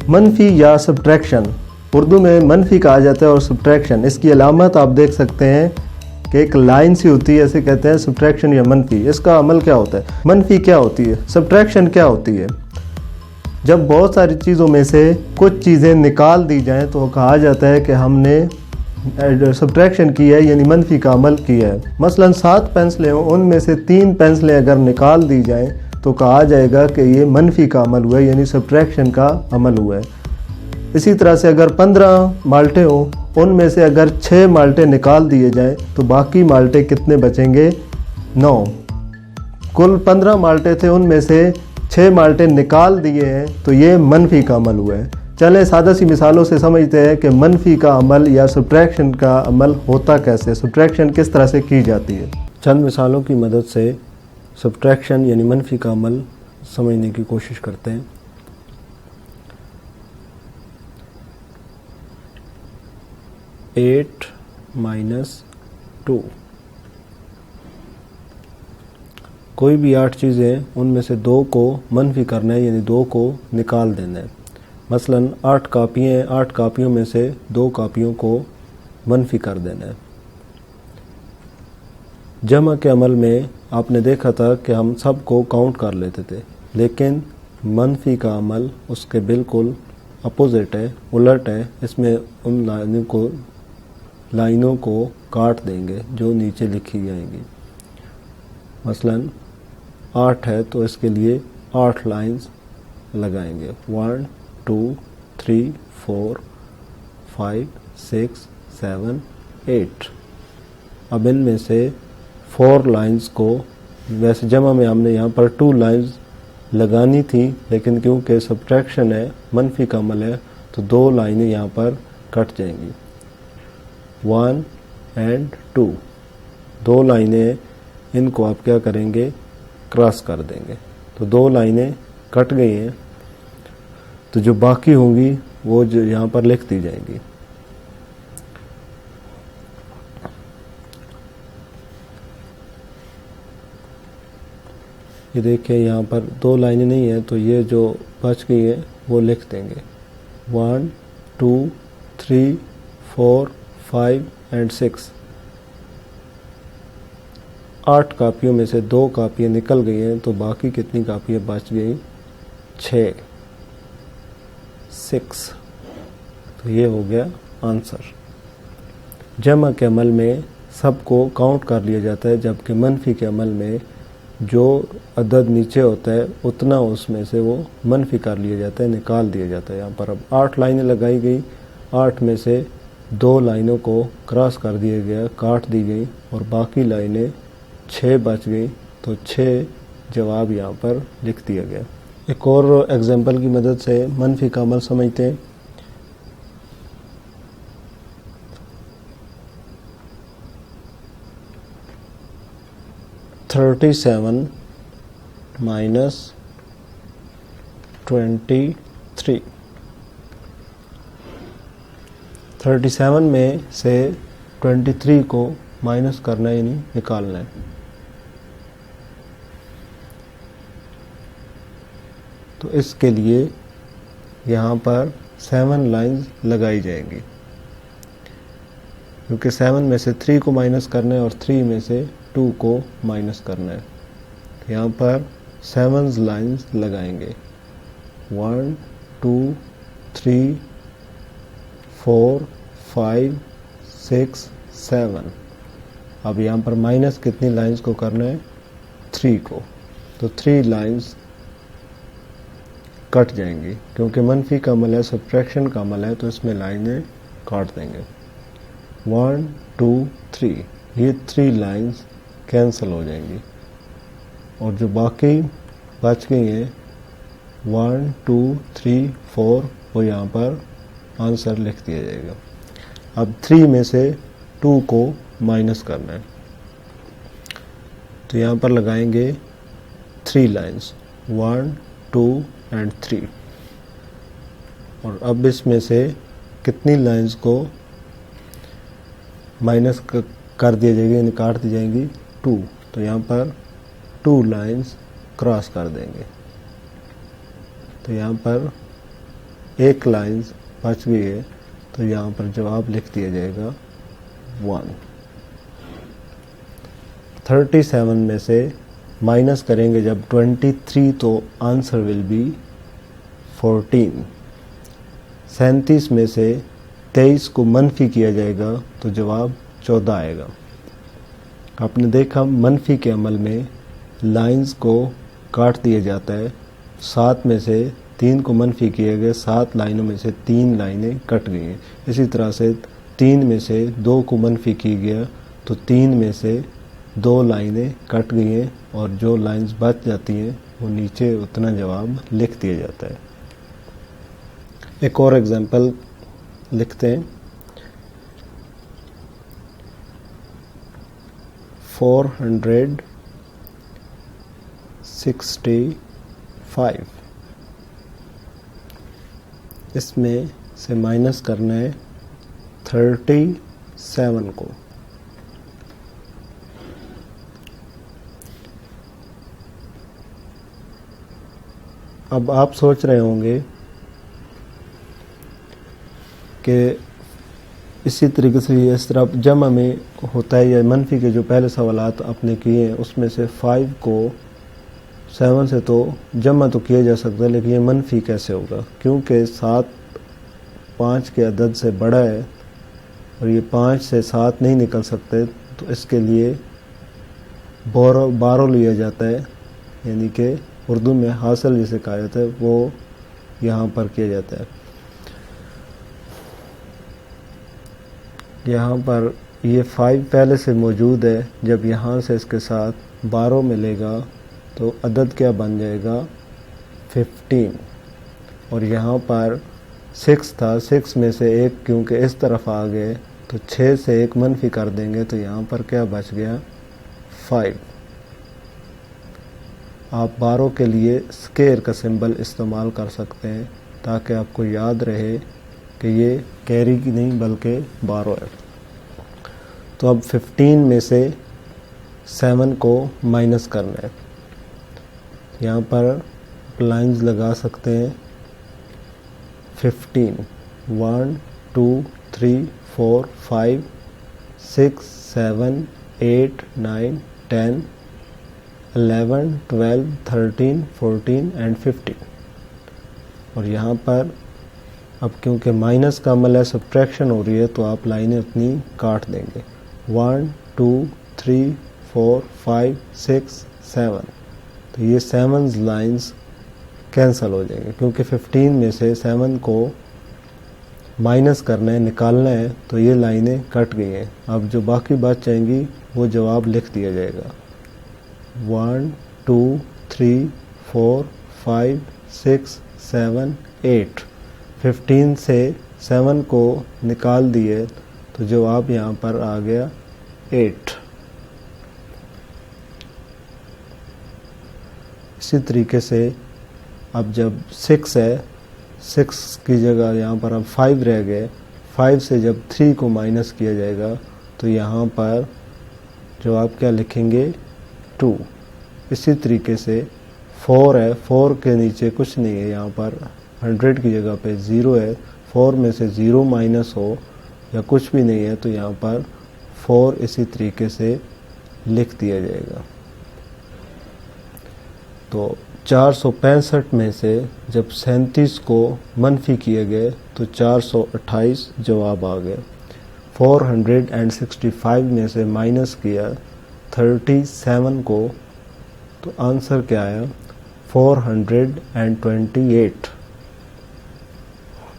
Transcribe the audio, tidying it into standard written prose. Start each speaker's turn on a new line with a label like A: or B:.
A: منفی یا سبٹریکشن، اردو میں منفی کہا جاتا ہے اور سبٹریکشن، اس کی علامت آپ دیکھ سکتے ہیں کہ ایک لائن سی ہوتی ہے، اسے کہتے ہیں سبٹریکشن یا منفی۔ اس کا عمل کیا ہوتا ہے؟ منفی کیا ہوتی ہے؟ سبٹریکشن کیا ہوتی ہے؟ جب بہت ساری چیزوں میں سے کچھ چیزیں نکال دی جائیں تو کہا جاتا ہے کہ ہم نے سبٹریکشن کی ہے، یعنی منفی کا عمل کیا ہے۔ مثلا 7 پینسلیں ہوں، ان میں سے 3 پینسلیں اگر نکال دی جائیں تو کہا جائے گا کہ یہ منفی کا عمل ہوا ہے، یعنی سبٹریکشن کا عمل ہوا ہے۔ اسی طرح سے اگر 15 مالٹے ہوں، ان میں سے اگر 6 مالٹے نکال دیے جائیں تو باقی مالٹے کتنے بچیں گے؟ 9۔ کل 15 مالٹے تھے، ان میں سے 6 مالٹے نکال دیے ہیں تو یہ منفی کا عمل ہوا ہے۔ چلیں سادہ سی مثالوں سے سمجھتے ہیں کہ منفی کا عمل یا سبٹریکشن کا عمل ہوتا کیسے، سبٹریکشن کس طرح سے کی جاتی ہے۔ چند مثالوں کی مدد سے سبٹریکشن یعنی منفی کا عمل سمجھنے کی کوشش کرتے ہیں۔ 8 - 2، کوئی بھی 8 چیزیں، ان میں سے 2 کو منفی کرنا ہے، یعنی 2 کو نکال دینا ہے۔ مثلا 8 کاپیاں ہیں، 8 کاپیوں میں سے 2 کاپیوں کو منفی کر دینا ہے۔ جمع کے عمل میں آپ نے دیکھا تھا کہ ہم سب کو کاؤنٹ کر لیتے تھے، لیکن منفی کا عمل اس کے بالکل اپوزٹ ہے، الٹ ہے۔ اس میں ان لائنوں کو کاٹ دیں گے جو نیچے لکھی جائیں گی۔ مثلا 8 ہے تو اس کے لیے 8 لائنز لگائیں گے، 1 2 3 4 5 6 7 8۔ اب ان میں سے 4 لائنز کو، ویسے جمع میں ہم نے یہاں پر 2 لائنز لگانی تھی، لیکن کیونکہ سبٹریکشن ہے، منفی کا عمل ہے، تو 2 لائنیں یہاں پر کٹ جائیں گی، 1 اور 2۔ 2 لائنیں ان کو آپ کیا کریں گے؟ کراس کر دیں گے، تو 2 لائنیں کٹ گئی ہیں، تو جو باقی ہوں گی وہ جو یہاں پر لکھ دی جائیں گی۔ یہ دیکھیں یہاں پر 2 لائنیں نہیں ہیں، تو یہ جو بچ گئی ہے وہ لکھ دیں گے، 1 2 3 4 5 اور 6۔ 8 کاپیوں میں سے 2 کاپیاں نکل گئی ہیں، تو باقی کتنی کاپیاں بچ گئی؟ 6۔ تو یہ ہو گیا آنسر۔ جمع کے عمل میں سب کو کاؤنٹ کر لیا جاتا ہے، جبکہ منفی کے عمل میں جو عدد نیچے ہوتا ہے اتنا اس میں سے وہ منفی کر لیا جاتا ہے، نکال دیا جاتا ہے۔ یہاں پر اب 8 لائنیں لگائی گئی، 8 میں سے 2 لائنوں کو کراس کر دیا گیا، کاٹ دی گئی، اور باقی لائنیں 6 بچ گئی، تو 6 جواب یہاں پر لکھ دیا گیا۔ ایک اور ایگزامپل کی مدد سے منفی کا عمل سمجھتے ہیں۔ 37 - 23۔ 37 میں سے 23 کو مائنس کرنا ہے، یعنی نکالنا ہے۔ تو اس کے لیے یہاں پر 7 لائنز لگائی جائیں گی، کیونکہ 7 میں سے 3 کو مائنس کرنا ہے اور 3 میں سے 2 کو مائنس کرنا ہے۔ یہاں پر 7 لائنز لگائیں گے، 1 2 3 4 5 6 7۔ اب یہاں پر مائنس کتنی لائنز کو کرنا ہے؟ 3 کو، تو 3 لائنز کٹ جائیں گی، کیونکہ منفی کا عمل ہے، سبٹریکشن کا عمل ہے، تو اس میں لائنیں کاٹ دیں گے۔ 1 2 3، یہ 3 لائنز کینسل ہو جائیں گی، اور جو باقی بچ گئی ہیں 1 2 3 4، وہ یہاں پر آنسر لکھ دیا جائے گا۔ اب 3 میں سے 2 کو مائنس کرنا ہے، تو یہاں پر لگائیں گے 3 لائنز، 1 2 اور 3۔ اور اب اس میں سے کتنی لائنز کو مائنس کر دیا جائے گا، یعنی کاٹ دی جائیں گی؟ 2۔ تو یہاں پر 2 لائنز کراس کر دیں گے، تو یہاں پر ایک لائن بچ گئی ہے تو یہاں پر جواب لکھ دیا جائے گا 1. 37 میں سے مائنس کریں گے جب 23 تو آنسر ول بی 14. 37 میں سے 23 کو منفی کیا جائے گا تو جواب 14 آئے گا. آپ نے دیکھا منفی کے عمل میں لائنز کو کاٹ دیا جاتا ہے. 7 میں سے 3 کو منفی کیا گیا، 7 لائنوں میں سے 3 لائنیں کٹ گئی ہیں. اسی طرح سے 3 میں سے 2 کو منفی کی گیا تو 3 میں سے 2 لائنیں کٹ گئی ہیں، اور جو لائنز بچ جاتی ہیں وہ نیچے اتنا جواب لکھ دیا جاتا ہے. ایک اور ایگزامپل لکھتے ہیں. 465 اس میں سے مائنس کرنا ہے 37 کو. اب آپ سوچ رہے ہوں گے کہ اسی طریقے سے اس طرح جمع میں ہوتا ہے یا منفی کے جو پہلے سوالات آپ نے کیے ہیں اس میں سے 5 کو 7 سے تو جمع تو کیا جا سکتا ہے، لیکن یہ منفی کیسے ہوگا؟ کیونکہ 7 5 کے عدد سے بڑا ہے اور یہ 5 سے 7 نہیں نکل سکتے، تو اس کے لیے بارو لیا جاتا ہے، یعنی کہ اردو میں حاصل جسے کہا جاتا ہے وہ یہاں پر کیا جاتا ہے. یہاں پر یہ 5 پہلے سے موجود ہے، جب یہاں سے اس کے ساتھ 12 ملے گا تو عدد کیا بن جائے گا 15. اور یہاں پر 6 تھا، 6 میں سے 1 کیونکہ اس طرف آ گئے تو 6 سے 1 منفی کر دیں گے تو یہاں پر کیا بچ گیا 5. آپ 12 کے لیے اسکیئر کا سمبل استعمال کر سکتے ہیں تاکہ آپ کو یاد رہے کہ یہ کیری کی نہیں بلکہ 12 ہے. تو اب 15 میں سے 7 کو مائنس کرنا ہے. یہاں پر لائنز لگا سکتے ہیں. 15 1 2 3 4 5 6 7 8 9 10 11 12 13 14 اینڈ 15. اور یہاں پر اب کیونکہ مائنس کا عمل ہے، سبٹریکشن ہو رہی ہے، تو آپ لائنیں اپنی کاٹ دیں گے. 1 2 3 4 5 6 7. تو یہ 7 لائنز کینسل ہو جائیں گے کیونکہ 15 میں سے 7 کو مائنس کرنا ہے، نکالنا ہے، تو یہ لائنیں کٹ گئی ہیں. اب جو باقی بچ جائیں گی وہ جواب لکھ دیا جائے گا. 1 2 3 4 5 6 7 8. 15 سے 7 کو نکال دیے تو جواب یہاں پر آ گیا 8. اسی طریقے سے اب جب 6 ہے، 6 کی جگہ یہاں پر اب 5 رہ گئے. 5 سے جب 3 کو مائنس کیا جائے گا تو یہاں پر جواب کیا لکھیں گے 2. اسی طریقے سے 4 ہے، 4 کے نیچے کچھ نہیں ہے، یہاں پر 100 کی جگہ پہ 0 ہے. 4 میں سے 0 مائنس ہو یا کچھ بھی نہیں ہے تو یہاں پر 4 اسی طریقے سے لکھ دیا جائے گا. تو 465 میں سے جب 37 کو منفی کیے گئے تو 428 جواب آ گئے. 465 میں سے مائنس کیا 37 کو تو آنسر کیا آیا 428.